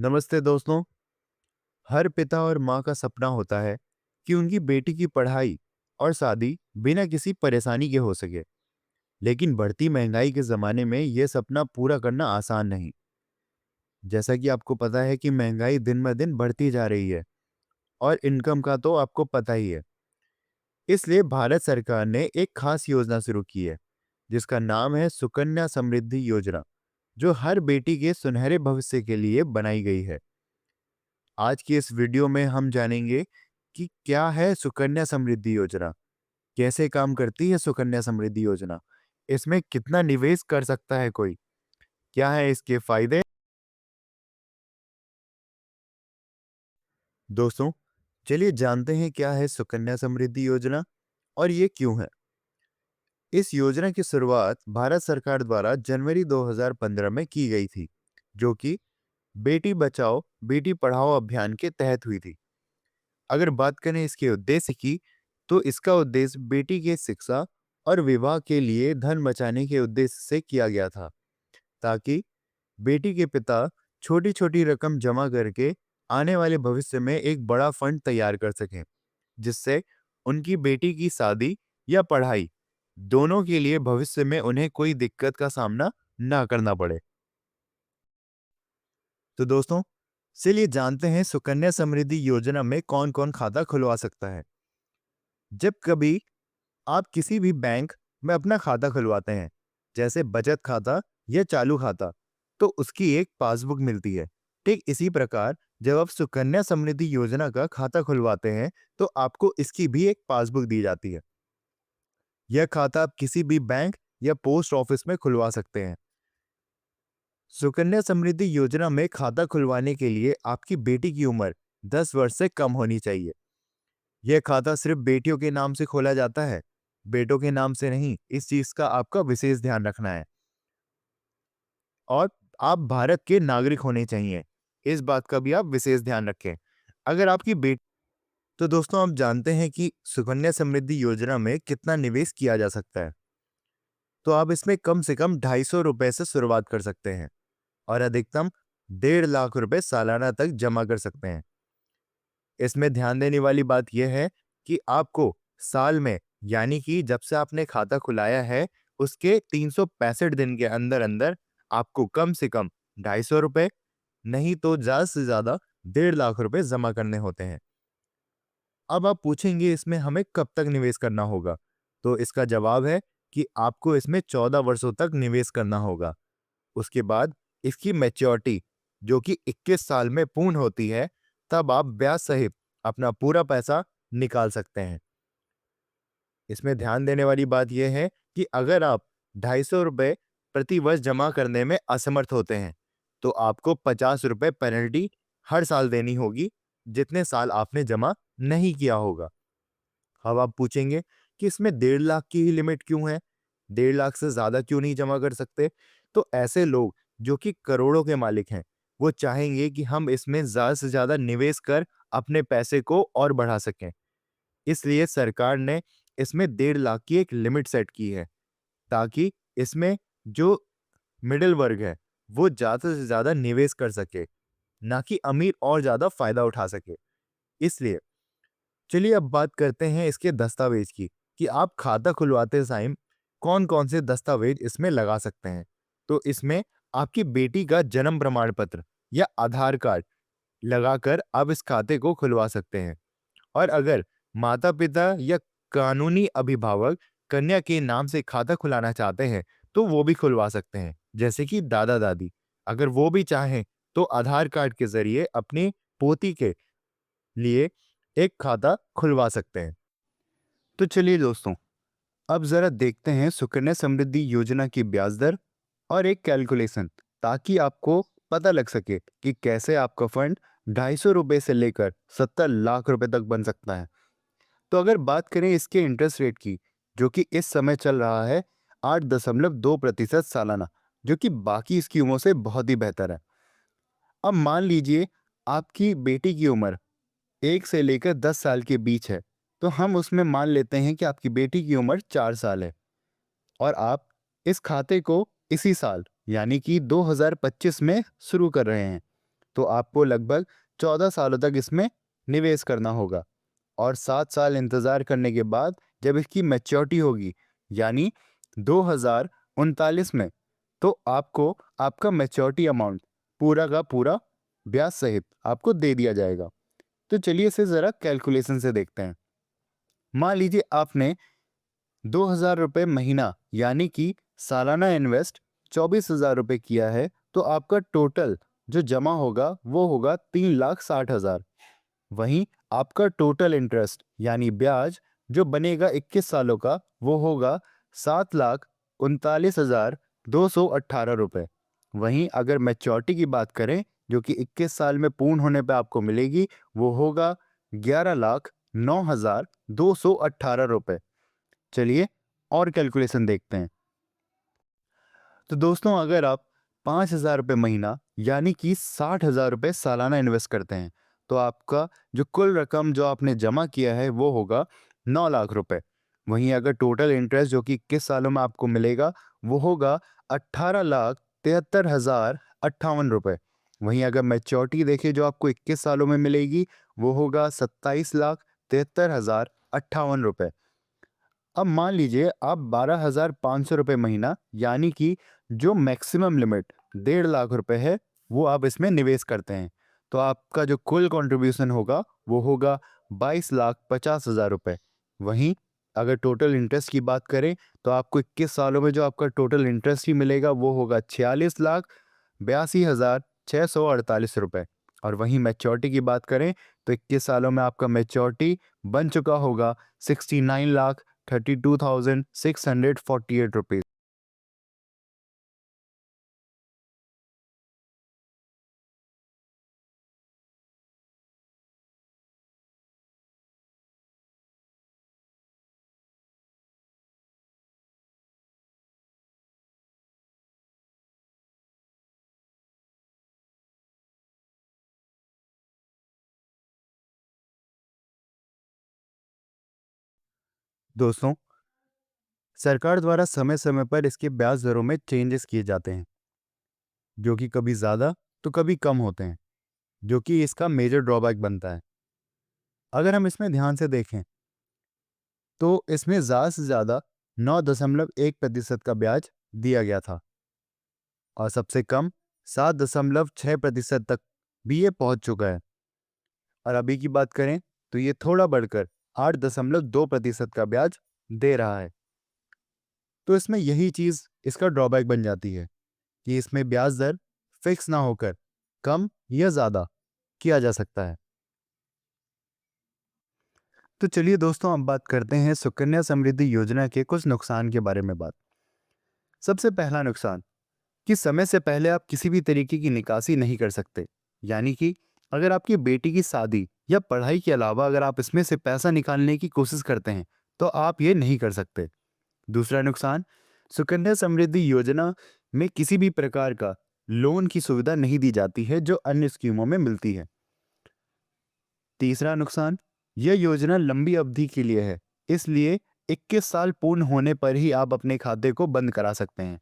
नमस्ते दोस्तों। हर पिता और माँ का सपना होता है कि उनकी बेटी की पढ़ाई और शादी बिना किसी परेशानी के हो सके। लेकिन बढ़ती महंगाई के ज़माने में यह सपना पूरा करना आसान नहीं। जैसा कि आपको पता है कि महंगाई दिन ब दिन बढ़ती जा रही है और इनकम का तो आपको पता ही है। इसलिए भारत सरकार ने एक खास योजना शुरू की है, जिसका नाम है सुकन्या समृद्धि योजना, जो हर बेटी के सुनहरे भविष्य के लिए बनाई गई है। आज की इस वीडियो में हम जानेंगे कि क्या है सुकन्या समृद्धि योजना, कैसे काम करती है सुकन्या समृद्धि योजना, इसमें कितना निवेश कर सकता है कोई, क्या है इसके फायदे। दोस्तों, चलिए जानते हैं क्या है सुकन्या समृद्धि योजना और ये क्यों है। इस योजना की शुरुआत भारत सरकार द्वारा जनवरी 2015 में की गई थी, जो कि बेटी बचाओ बेटी पढ़ाओ अभियान के तहत हुई थी। अगर बात करें इसके उद्देश्य की, तो इसका उद्देश्य बेटी के शिक्षा और विवाह के लिए धन बचाने के उद्देश्य से किया गया था, ताकि बेटी के पिता छोटी-छोटी रकम जमा करके आने वाले भविष्य में एक बड़ा फंड तैयार कर सकें, जिससे उनकी बेटी की शादी या पढ़ाई दोनों के लिए भविष्य में उन्हें कोई दिक्कत का सामना ना करना पड़े। तो दोस्तों, चलिए जानते हैं सुकन्या समृद्धि योजना में कौन-कौन खाता खुलवा सकता है। जब कभी आप किसी भी बैंक में अपना खाता खुलवाते हैं, जैसे बचत खाता या चालू खाता, तो उसकी एक पासबुक मिलती है। ठीक इसी प्रकार जब आप सुकन्या समृद्धि योजना का खाता खुलवाते हैं, तो आपको इसकी भी एक पासबुक दी जाती है। यह खाता आप किसी भी बैंक या पोस्ट ऑफिस में खुलवा सकते हैं। सुकन्या समृद्धि योजना में खाता खुलवाने के लिए आपकी बेटी की उम्र 10 वर्ष से कम होनी चाहिए। यह खाता सिर्फ बेटियों के नाम से खोला जाता है, बेटों के नाम से नहीं। इस चीज का आपका विशेष ध्यान रखना है। और आप भारत के नागरिक होने चाहिए, इस बात का भी आप विशेष ध्यान रखें। अगर आपकी बेटी तो दोस्तों, आप जानते हैं कि सुकन्या समृद्धि योजना में कितना निवेश किया जा सकता है। तो आप इसमें कम से कम 250 रुपए से शुरुआत कर सकते हैं और अधिकतम 1.5 लाख रुपए सालाना तक जमा कर सकते हैं। इसमें ध्यान देने वाली बात यह है कि आपको साल में, यानी कि जब से आपने खाता खुलाया है, उसके 365 दिन के अंदर अंदर आपको कम से कम 250 रुपए, नहीं तो ज्यादा से ज्यादा 1.5 लाख रुपए जमा करने होते हैं। अब आप पूछेंगे इसमें हमें कब तक निवेश करना होगा, तो इसका जवाब है कि आपको इसमें 14 वर्षों तक निवेश करना होगा। उसके बाद इसकी मैच्योरिटी, जो कि 21 साल में पूर्ण होती है, तब आप ब्याज सहित अपना पूरा पैसा निकाल सकते हैं। इसमें ध्यान देने वाली बात यह है कि अगर आप 250 रुपए प्रति वर्ष जमा करने में असमर्थ होते हैं, तो आपको 50 रुपए पेनल्टी हर साल देनी होगी, जितने साल आपने जमा नहीं किया होगा। अब आप पूछेंगे कि इसमें 1.5 लाख की ही लिमिट क्यों है? 1.5 लाख से ज्यादा क्यों नहीं जमा कर सकते? तो ऐसे लोग जो कि करोड़ों के मालिक हैं, वो चाहेंगे कि हम इसमें ज्यादा से ज्यादा निवेश कर अपने पैसे को और बढ़ा सकें। इसलिए सरकार ने इसमें 1.5 लाख की एक लिमिट सेट की है, ताकि इसमें जो मिडिल वर्ग है, वो ज्यादा से ज्यादा निवेश कर सके, ना कि अमीर और ज्यादा फायदा उठा सके। इसलिए चलिए अब बात करते हैं इसके दस्तावेज की, कि आप खाता खुलवाते टाइम कौन-कौन से दस्तावेज इसमें लगा सकते हैं। तो इसमें आपकी बेटी का जन्म प्रमाण पत्र या आधार कार्ड लगाकर आप इस खाते को खुलवा सकते हैं। और अगर माता-पिता या कानूनी अभिभावक कन्या के नाम से खाता खुलाना चाहते हैं, तो वो भी खुलवा सकते हैं, जैसे कि दादा-दादी। अगर वो भी चाहें, तो आधार कार्ड के ज़रिए अपनी पोती के लिए एक खाता खुलवा सकते हैं। तो चलिए दोस्तों, अब ज़रा देखते हैं सुकन्या समृद्धि योजना की ब्याज दर और एक कैलकुलेशन, ताकि आपको पता लग सके कि कैसे आपका फंड 250 रुपए से लेकर 70 लाख रुपए तक बन सकता है। तो अगर बात करें इसके इंटरेस्ट रेट की, जो कि इस समय चल रहा है 8.2% सालाना, जो कि बाकी स्कीमों से बहुत ही बेहतर है। अब मान लीजिए आपकी बेटी की उम्र 1 से लेकर 10 साल के बीच है, तो हम उसमें मान लेते हैं कि आपकी बेटी की उम्र 4 साल है और आप इस खाते को इसी साल, यानी कि 2025 में शुरू कर रहे हैं। तो आपको लगभग 14 सालों तक इसमें निवेश करना होगा और 7 साल इंतज़ार करने के बाद जब इसकी मैच्योरिटी होगी यानी 2039 में, तो आपको आपका मैच्योरिटी अमाउंट पूरा का पूरा ब्याज सहित आपको दे दिया जाएगा। तो चलिए इसे ज़रा कैलकुलेशन से देखते हैं। मान लीजिए आपने 2,000 रुपये महीना यानी कि सालाना इन्वेस्ट 24,000 रुपये किया है, तो आपका टोटल जो जमा होगा वो होगा 3,60,000। वहीं आपका टोटल इंटरेस्ट यानी ब्याज जो बनेगा 21 सालों का वो होगा 7,39,218 रुपये। वहीं अगर मैच्योरिटी की बात करें जो कि 21 साल में पूर्ण होने पर आपको मिलेगी, वो होगा 11,09,218 रुपये। चलिए और कैलकुलेशन देखते हैं। तो दोस्तों अगर आप 5,000 रुपये महीना यानी कि 60,000 रुपये सालाना इन्वेस्ट करते हैं, तो आपका जो कुल रकम जो आपने जमा किया है वो होगा 9 लाख रुपए। वहीं अगर टोटल इंटरेस्ट जो कि 21 सालों में आपको मिलेगा वो होगा 18,73,058 रुपये। वहीं अगर मैच्योरिटी देखिए जो आपको 21 सालों में मिलेगी वो होगा 27,73,058 रुपये। अब मान लीजिए आप 12,500 रुपये महीना यानी कि जो मैक्सिमम लिमिट 1.5 लाख रुपए है वो आप इसमें निवेश करते हैं, तो आपका जो कुल कंट्रीब्यूशन होगा वो होगा 22,50,000 रुपये। वहीं अगर टोटल इंटरेस्ट की बात करें तो आपको 21 सालों में जो आपका टोटल इंटरेस्ट ही मिलेगा वो होगा 46,82,648 रुपये। और वहीं मैच्योरिटी की बात करें तो 21 सालों में आपका मैच्योरिटी बन चुका होगा 69,32,648 रुपीज़। दोस्तों सरकार द्वारा समय समय पर इसके ब्याज दरों में चेंजेस किए जाते हैं जो कि कभी ज़्यादा तो कभी कम होते हैं, जो कि इसका मेजर ड्रॉबैक बनता है। अगर हम इसमें ध्यान से देखें तो इसमें ज़्यादा से ज़्यादा 9.1% का ब्याज दिया गया था और सबसे कम 7.6% तक भी ये पहुंच चुका है। और अभी की बात करें तो ये थोड़ा बढ़कर 8.2% का ब्याज दे रहा है। तो इसमें यही चीज़ इसका ड्रॉबैक बन जाती है कि इसमें ब्याज दर फिक्स ना होकर कम या ज़्यादा किया जा सकता है। तो चलिए दोस्तों अब बात करते हैं सुकन्या समृद्धि योजना के कुछ नुकसान के बारे में बात। सबसे पहला नुकसान कि समय से पहले आप किसी भी तरीके की निकासी नहीं कर सकते, यानी कि अगर आपकी बेटी की शादी या पढ़ाई के अलावा अगर आप इसमें से पैसा निकालने की कोशिश करते हैं तो आप ये नहीं कर सकते। दूसरा नुकसान, सुकन्या समृद्धि योजना में किसी भी प्रकार का लोन की सुविधा नहीं दी जाती है जो अन्य स्कीमों में मिलती है। तीसरा नुकसान, यह योजना लंबी अवधि के लिए है, इसलिए 21 साल पूर्ण होने पर ही आप अपने खाते को बंद करा सकते हैं,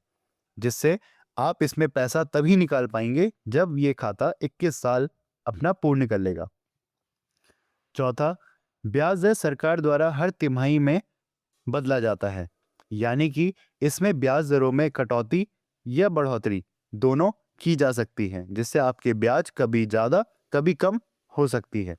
जिससे आप इसमें पैसा तभी निकाल पाएंगे जब ये खाता 21 साल अपना पूर्ण कर लेगा। चौथा, ब्याज दर सरकार द्वारा हर तिमाही में बदला जाता है, यानी कि इसमें ब्याज दरों में कटौती या बढ़ोतरी दोनों की जा सकती है, जिससे आपके ब्याज कभी ज़्यादा कभी कम हो सकती है।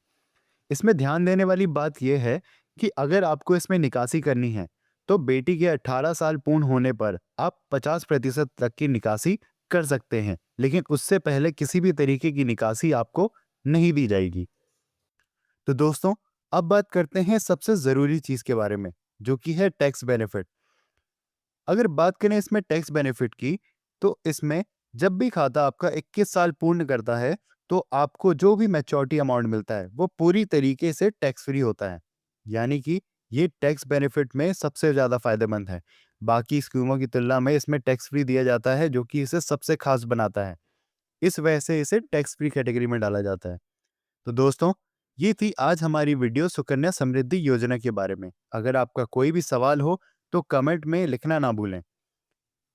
इसमें ध्यान देने वाली बात यह है कि अगर आपको इसमें निकासी करनी है तो बेटी के 18 साल पूर्ण होने पर आप 50% तक की निकासी कर सकते हैं, लेकिन उससे पहले किसी भी तरीके की निकासी आपको नहीं दी जाएगी। तो दोस्तों अब बात करते हैं सबसे ज़रूरी चीज़ के बारे में, जो कि है टैक्स बेनिफिट। अगर बात करें इसमें टैक्स बेनिफिट की, तो इसमें जब भी खाता आपका 21 साल पूर्ण करता है तो आपको जो भी मैच्योरिटी अमाउंट मिलता है वो पूरी तरीके से टैक्स फ्री होता है, यानी कि ये टैक्स बेनिफिट में सबसे ज़्यादा फायदेमंद है। बाकी स्कीमों की तुलना में इसमें टैक्स फ्री दिया जाता है जो कि इसे सबसे खास बनाता है। इस वजह से इसे टैक्स फ्री कैटेगरी में डाला जाता है। तो दोस्तों ये थी आज हमारी वीडियो सुकन्या समृद्धि योजना के बारे में। अगर आपका कोई भी सवाल हो तो कमेंट में लिखना ना भूलें।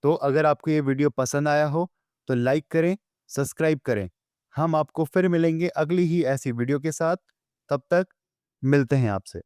तो अगर आपको ये वीडियो पसंद आया हो तो लाइक करें, सब्सक्राइब करें। हम आपको फिर मिलेंगे अगली ही ऐसी वीडियो के साथ। तब तक मिलते हैं आपसे।